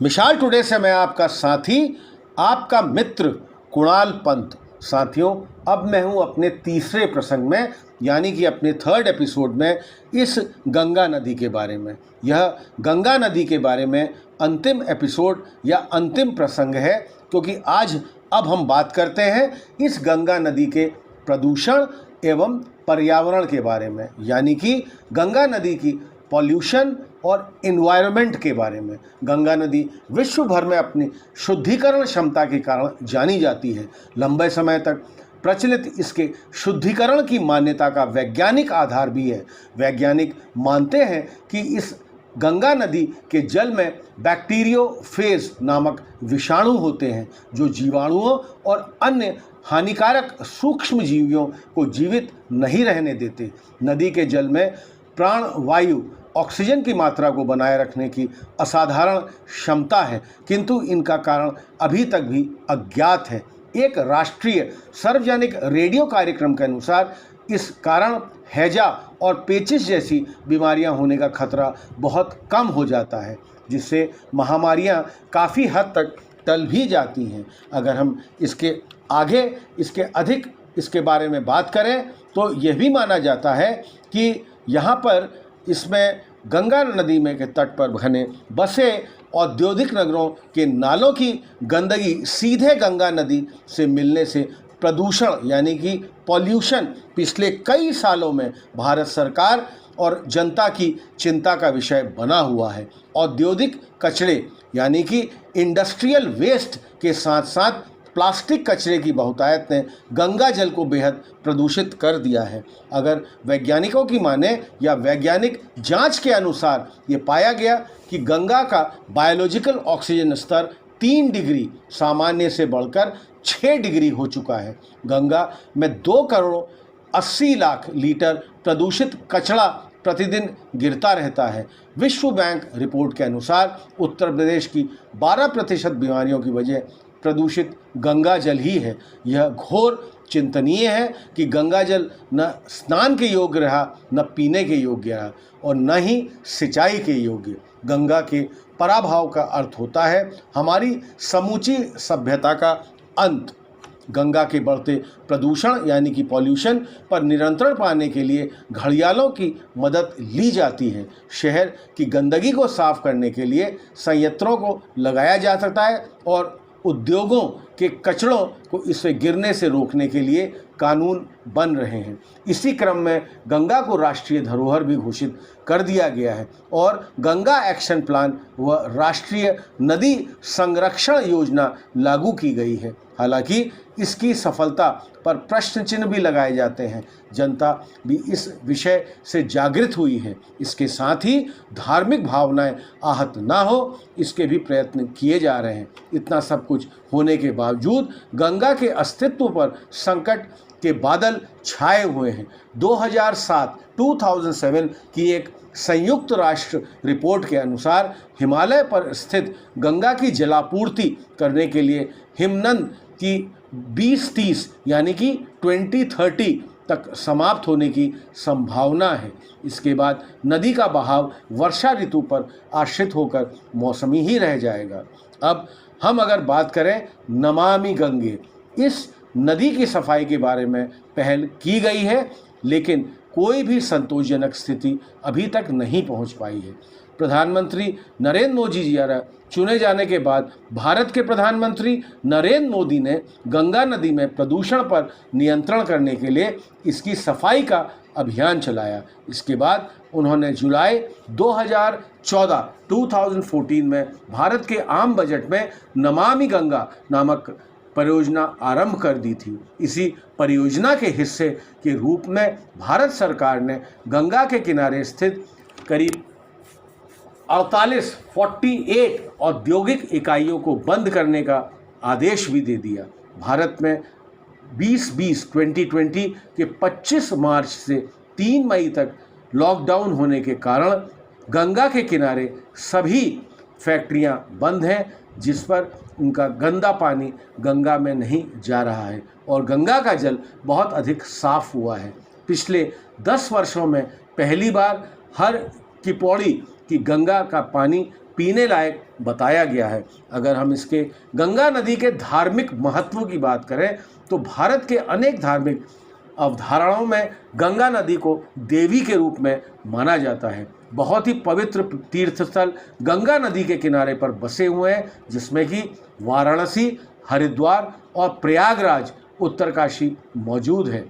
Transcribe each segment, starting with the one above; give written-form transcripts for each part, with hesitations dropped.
मिसाल टुडे से मैं आपका साथी, आपका मित्र कुणाल पंत। साथियों, अब मैं हूं अपने तीसरे प्रसंग में, यानी कि अपने थर्ड एपिसोड में इस गंगा नदी के बारे में। यह गंगा नदी के बारे में अंतिम एपिसोड या अंतिम प्रसंग है, क्योंकि अब हम बात करते हैं इस गंगा नदी के प्रदूषण एवं पर्यावरण के बारे में, यानी कि गंगा नदी की पॉल्यूशन और इन्वायरमेंट के बारे में। गंगा नदी विश्व भर में अपनी शुद्धिकरण क्षमता के कारण जानी जाती है। लंबे समय तक प्रचलित इसके शुद्धिकरण की मान्यता का वैज्ञानिक आधार भी है। वैज्ञानिक मानते हैं कि इस गंगा नदी के जल में बैक्टीरियोफेज नामक विषाणु होते हैं, जो जीवाणुओं और अन्य हानिकारक सूक्ष्म जीवियों को जीवित नहीं रहने देते। नदी के जल में प्राणवायु ऑक्सीजन की मात्रा को बनाए रखने की असाधारण क्षमता है, किंतु इनका कारण अभी तक भी अज्ञात है। एक राष्ट्रीय सार्वजनिक रेडियो कार्यक्रम के अनुसार इस कारण हैजा और पेचिश जैसी बीमारियां होने का खतरा बहुत कम हो जाता है, जिससे महामारियां काफ़ी हद तक टल भी जाती हैं। अगर हम इसके आगे अधिक इसके बारे में बात करें तो यह भी माना जाता है कि यहाँ पर इसमें गंगा नदी में के तट पर बने बसे औद्योगिक नगरों के नालों की गंदगी सीधे गंगा नदी से मिलने से प्रदूषण यानी कि पॉल्यूशन पिछले कई सालों में भारत सरकार और जनता की चिंता का विषय बना हुआ है। औद्योगिक कचरे यानी कि इंडस्ट्रियल वेस्ट के साथ साथ प्लास्टिक कचरे की बहुतायत ने गंगा जल को बेहद प्रदूषित कर दिया है। अगर वैज्ञानिकों की माने या वैज्ञानिक जांच के अनुसार ये पाया गया कि गंगा का बायोलॉजिकल ऑक्सीजन स्तर 3 डिग्री सामान्य से बढ़कर 6 डिग्री हो चुका है। गंगा में 2 करोड़ 80 लाख लीटर प्रदूषित कचरा प्रतिदिन गिरता रहता है। विश्व बैंक रिपोर्ट के अनुसार उत्तर प्रदेश की 12% बीमारियों की वजह प्रदूषित गंगा जल ही है। यह घोर चिंतनीय है कि गंगा जल न स्नान के योग्य रहा, न पीने के योग्य रहा और न ही सिंचाई के योग्य। गंगा के पराभव का अर्थ होता है हमारी समूची सभ्यता का अंत। गंगा के बढ़ते प्रदूषण यानी कि पॉल्यूशन पर नियंत्रण पाने के लिए घड़ियालों की मदद ली जाती है। शहर की गंदगी को साफ करने के लिए संयंत्रों को लगाया जा सकता है और उद्योगों के कचरों को इससे गिरने से रोकने के लिए कानून बन रहे हैं। इसी क्रम में गंगा को राष्ट्रीय धरोहर भी घोषित कर दिया गया है और गंगा एक्शन प्लान व राष्ट्रीय नदी संरक्षण योजना लागू की गई है। हालांकि इसकी सफलता पर प्रश्न चिन्ह भी लगाए जाते हैं। जनता भी इस विषय से जागृत हुई है। इसके साथ ही धार्मिक भावनाएं आहत ना हो, इसके भी प्रयत्न किए जा रहे हैं। इतना सब कुछ होने के बावजूद गंगा के अस्तित्व पर संकट के बादल छाए हुए हैं। 2007 की एक संयुक्त राष्ट्र रिपोर्ट के अनुसार हिमालय पर स्थित गंगा की जलापूर्ति करने के लिए हिमनद की 2030 यानी कि 2030 तक समाप्त होने की संभावना है। इसके बाद नदी का बहाव वर्षा ऋतु पर आश्रित होकर मौसमी ही रह जाएगा। अब हम अगर बात करें नमामि गंगे, इस नदी की सफाई के बारे में पहल की गई है, लेकिन कोई भी संतोषजनक स्थिति अभी तक नहीं पहुंच पाई है। प्रधानमंत्री नरेंद्र मोदी जी द्वारा चुने जाने के बाद भारत के प्रधानमंत्री नरेंद्र मोदी ने गंगा नदी में प्रदूषण पर नियंत्रण करने के लिए इसकी सफाई का अभियान चलाया। इसके बाद उन्होंने जुलाई 2014 में भारत के आम बजट में नमामि गंगा नामक परियोजना आरंभ कर दी थी। इसी परियोजना के हिस्से के रूप में भारत सरकार ने गंगा के किनारे स्थित करीब 48 औद्योगिक इकाइयों को बंद करने का आदेश भी दे दिया। भारत में 2020 के 25 मार्च से 3 मई तक लॉकडाउन होने के कारण गंगा के किनारे सभी फैक्ट्रियां बंद हैं, जिस पर उनका गंदा पानी गंगा में नहीं जा रहा है और गंगा का जल बहुत अधिक साफ हुआ है। पिछले 10 वर्षों में पहली बार हर की पौड़ी कि गंगा का पानी पीने लायक बताया गया है। अगर हम इसके गंगा नदी के धार्मिक महत्व की बात करें तो भारत के अनेक धार्मिक अवधारणाओं में गंगा नदी को देवी के रूप में माना जाता है। बहुत ही पवित्र तीर्थस्थल गंगा नदी के किनारे पर बसे हुए हैं, जिसमें कि वाराणसी, हरिद्वार और प्रयागराज उत्तरकाशी मौजूद है।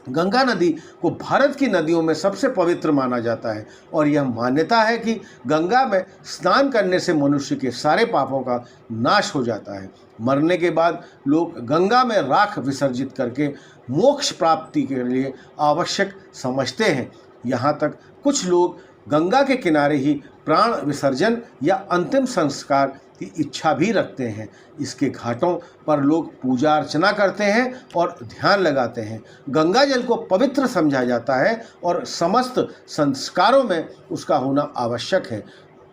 गंगा नदी को भारत की नदियों में सबसे पवित्र माना जाता है और यह मान्यता है कि गंगा में स्नान करने से मनुष्य के सारे पापों का नाश हो जाता है। मरने के बाद लोग गंगा में राख विसर्जित करके मोक्ष प्राप्ति के लिए आवश्यक समझते हैं। यहाँ तक कुछ लोग गंगा के किनारे ही प्राण विसर्जन या अंतिम संस्कार की इच्छा भी रखते हैं। इसके घाटों पर लोग पूजा अर्चना करते हैं और ध्यान लगाते हैं। गंगा जल को पवित्र समझा जाता है और समस्त संस्कारों में उसका होना आवश्यक है।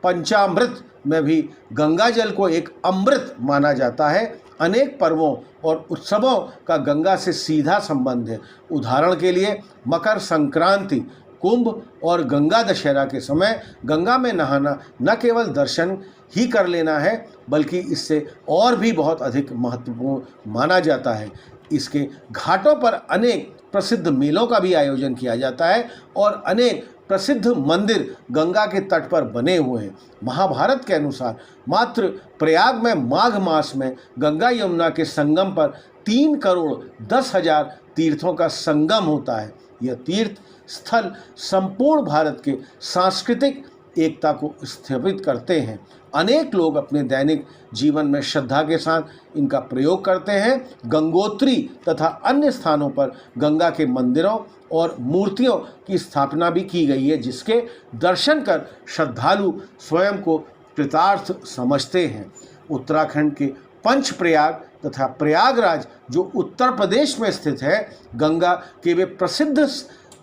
पंचामृत में भी गंगा जल को एक अमृत माना जाता है। अनेक पर्वों और उत्सवों का गंगा से सीधा संबंध है। उदाहरण के लिए मकर संक्रांति, कुंभ और गंगा दशहरा के समय गंगा में नहाना न केवल दर्शन ही कर लेना है, बल्कि इससे और भी बहुत अधिक महत्वपूर्ण माना जाता है। इसके घाटों पर अनेक प्रसिद्ध मेलों का भी आयोजन किया जाता है और अनेक प्रसिद्ध मंदिर गंगा के तट पर बने हुए हैं। महाभारत के अनुसार मात्र प्रयाग में माघ मास में गंगा यमुना के संगम पर 3,10,000 तीर्थों का संगम होता है। यह तीर्थ स्थल संपूर्ण भारत के सांस्कृतिक एकता को स्थापित करते हैं। अनेक लोग अपने दैनिक जीवन में श्रद्धा के साथ इनका प्रयोग करते हैं। गंगोत्री तथा अन्य स्थानों पर गंगा के मंदिरों और मूर्तियों की स्थापना भी की गई है, जिसके दर्शन कर श्रद्धालु स्वयं को कृतार्थ समझते हैं। उत्तराखंड के पंचप्रयाग तथा प्रयागराज जो उत्तर प्रदेश में स्थित है, गंगा के वे प्रसिद्ध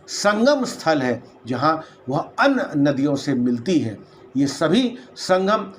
संगम स्थल है जहां वह अन्य नदियों से मिलती है। ये सभी संगम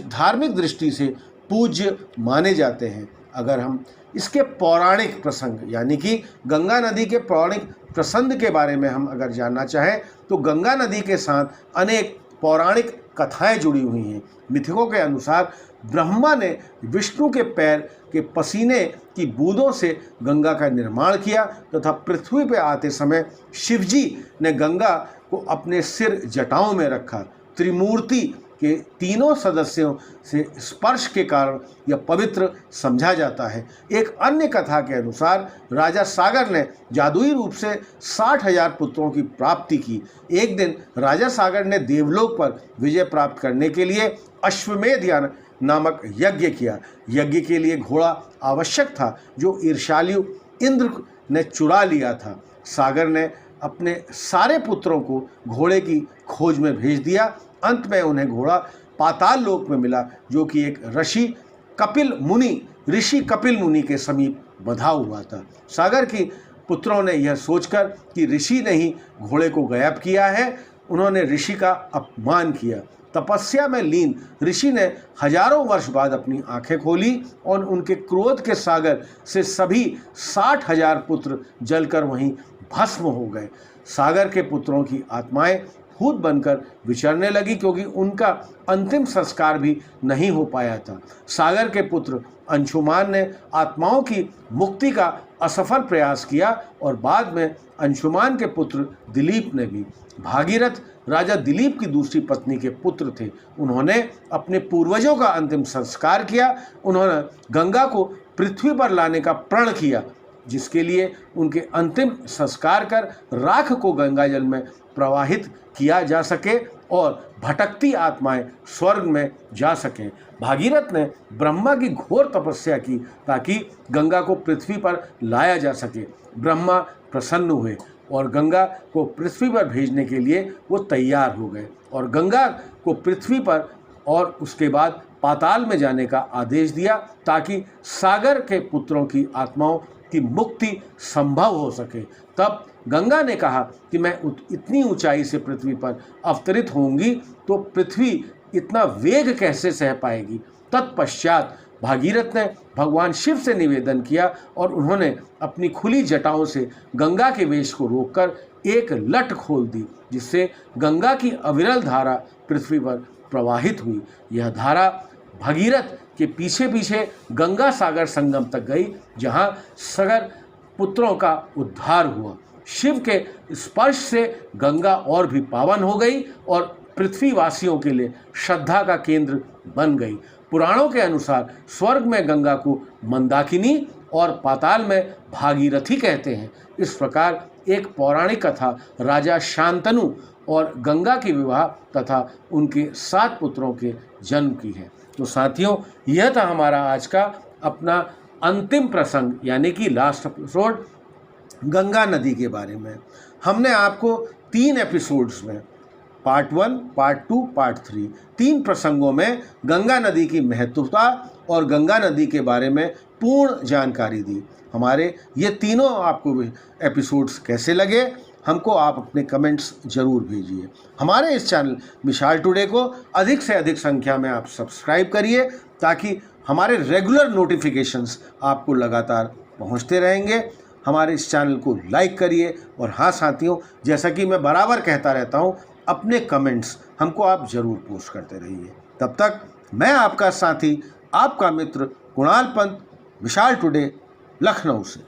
धार्मिक दृष्टि से पूज्य माने जाते हैं। अगर हम इसके पौराणिक प्रसंग यानी कि गंगा नदी के पौराणिक प्रसंग के बारे में हम अगर जानना चाहें तो गंगा नदी के साथ अनेक पौराणिक कथाएं जुड़ी हुई हैं। मिथकों के अनुसार ब्रह्मा ने विष्णु के पैर के पसीने की बूंदों से गंगा का निर्माण किया तथा पृथ्वी पर आते समय शिवजी ने गंगा को अपने सिर जटाओं में रखा। त्रिमूर्ति के तीनों सदस्यों से स्पर्श के कारण यह पवित्र समझा जाता है। एक अन्य कथा के अनुसार राजा सागर ने जादुई रूप से 60,000 पुत्रों की प्राप्ति की। एक दिन राजा सागर ने देवलोक पर विजय प्राप्त करने के लिए अश्वमेध नामक यज्ञ किया। यज्ञ के लिए घोड़ा आवश्यक था जो ईर्ष्यालु इंद्र ने चुरा लिया था। सागर ने अपने सारे पुत्रों को घोड़े की खोज में भेज दिया। अंत में उन्हें घोड़ा पाताल लोक में मिला, जो कि एक ऋषि कपिल मुनि के समीप बंधा हुआ था। सागर की पुत्रों ने यह सोचकर कि ऋषि ने ही घोड़े को गायब किया है, उन्होंने ऋषि का अपमान किया। तपस्या में लीन ऋषि ने हजारों वर्ष बाद अपनी आंखें खोली और उनके क्रोध के सागर से सभी 60,000 पुत्र जलकर वहीं भस्म हो गए। सागर के पुत्रों की आत्माएं भूत बनकर विचरने लगी, क्योंकि उनका अंतिम संस्कार भी नहीं हो पाया था। सागर के पुत्र अंशुमान ने आत्माओं की मुक्ति का असफल प्रयास किया और बाद में अंशुमान के पुत्र दिलीप ने भी। भागीरथ राजा दिलीप की दूसरी पत्नी के पुत्र थे। उन्होंने अपने पूर्वजों का अंतिम संस्कार किया। उन्होंने गंगा को पृथ्वी पर लाने का प्रण किया, जिसके लिए उनके अंतिम संस्कार कर राख को गंगा जल में प्रवाहित किया जा सके और भटकती आत्माएं स्वर्ग में जा सकें। भागीरथ ने ब्रह्मा की घोर तपस्या की ताकि गंगा को पृथ्वी पर लाया जा सके। ब्रह्मा प्रसन्न हुए और गंगा को पृथ्वी पर भेजने के लिए वो तैयार हो गए और गंगा को पृथ्वी पर और उसके बाद पाताल में जाने का आदेश दिया, ताकि सागर के पुत्रों की आत्माओं की मुक्ति संभव हो सके। तब गंगा ने कहा कि मैं इतनी ऊंचाई से पृथ्वी पर अवतरित होंगी तो पृथ्वी इतना वेग कैसे सह पाएगी। तत्पश्चात भागीरथ ने भगवान शिव से निवेदन किया और उन्होंने अपनी खुली जटाओं से गंगा के वेश को रोककर एक लट खोल दी, जिससे गंगा की अविरल धारा पृथ्वी पर प्रवाहित हुई। यह धारा भगीरथ के पीछे पीछे गंगा सागर संगम तक गई, जहाँ सगर पुत्रों का उद्धार हुआ। शिव के स्पर्श से गंगा और भी पावन हो गई और पृथ्वीवासियों के लिए श्रद्धा का केंद्र बन गई। पुराणों के अनुसार स्वर्ग में गंगा को मंदाकिनी और पाताल में भागीरथी कहते हैं। इस प्रकार एक पौराणिक कथा राजा शांतनु और गंगा के विवाह तथा उनके 7 पुत्रों के जन्म की है। तो साथियों, यह था हमारा आज का अपना अंतिम प्रसंग, यानी कि लास्ट एपिसोड गंगा नदी के बारे में। हमने आपको 3 एपिसोड्स में पार्ट 1, पार्ट 2, पार्ट 3 3 प्रसंगों में गंगा नदी की महत्वता और गंगा नदी के बारे में पूर्ण जानकारी दी। हमारे ये तीनों आपको एपिसोड्स कैसे लगे, हमको आप अपने कमेंट्स ज़रूर भेजिए। हमारे इस चैनल विशाल टुडे को अधिक से अधिक संख्या में आप सब्सक्राइब करिए, ताकि हमारे रेगुलर नोटिफिकेशंस आपको लगातार पहुंचते रहेंगे। हमारे इस चैनल को लाइक करिए। और हाँ साथियों, जैसा कि मैं बराबर कहता रहता हूँ, अपने कमेंट्स हमको आप ज़रूर पोस्ट करते रहिए। तब तक मैं आपका साथी, आपका मित्र कुणाल पंत, विशाल टुडे, लखनऊ से।